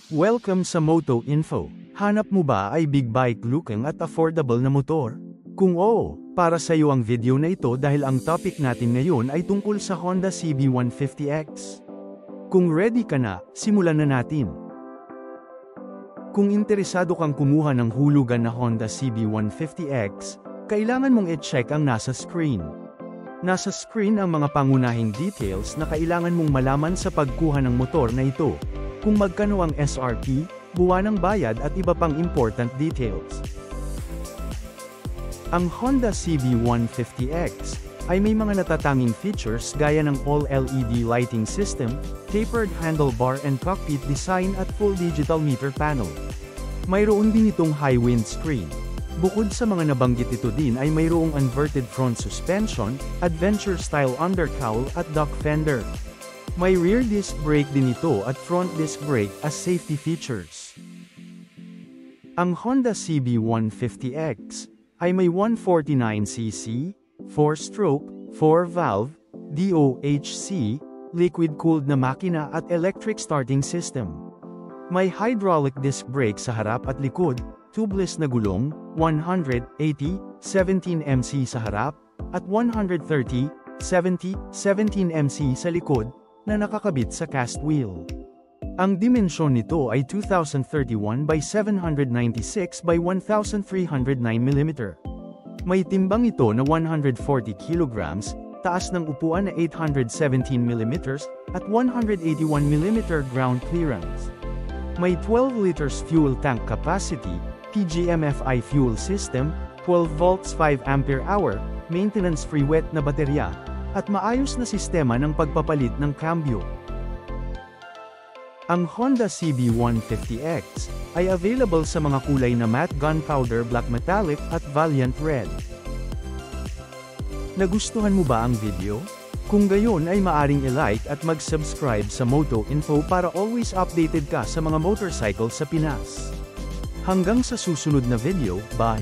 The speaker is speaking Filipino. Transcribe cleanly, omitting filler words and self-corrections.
Welcome sa Moto Info. Hanap mo ba ay big bike looking at affordable na motor? Kung oo, para sa iyo ang video na ito dahil ang topic natin ngayon ay tungkol sa Honda CB150X. Kung ready ka na, simulan na natin. Kung interesado kang kumuha ng hulugan na Honda CB150X, kailangan mong i-check ang nasa screen. Nasa screen ang mga pangunahing details na kailangan mong malaman sa pagkuha ng motor na ito. Kung magkano ang SRP, buwan ng bayad at iba pang important details. Ang Honda CB150X ay may mga natatanging features gaya ng all-LED lighting system, tapered handlebar and cockpit design at full digital meter panel. Mayroon din itong high windscreen. Bukod sa mga nabanggit ito din ay mayroong inverted front suspension, adventure-style undercowl at duck fender. May rear disc brake din ito at front disc brake as safety features. Ang Honda CB150X ay may 149cc, 4-stroke, 4-valve, DOHC, liquid-cooled na makina at electric starting system. May hydraulic disc brake sa harap at likod, tubeless na gulong, 180/17 MC sa harap, at 130/70/17 MC sa likod, na nakakabit sa cast wheel. Ang dimensyon nito ay 2031 by 796 by 1309 mm. May timbang ito na 140 kg, taas ng upuan na 817 mm, at 181 mm ground clearance. May 12 liters fuel tank capacity, PGMFI fuel system, 12 volts 5 ampere hour, maintenance-free wet na baterya, at maayos na sistema ng pagpapalit ng cambio. Ang Honda CB150X ay available sa mga kulay na matte gunpowder black metallic at valiant red. Nagustuhan mo ba ang video? Kung gayon ay maaring i-like at mag-subscribe sa Moto Info para always updated ka sa mga motorcycle sa Pinas. Hanggang sa susunod na video, bye!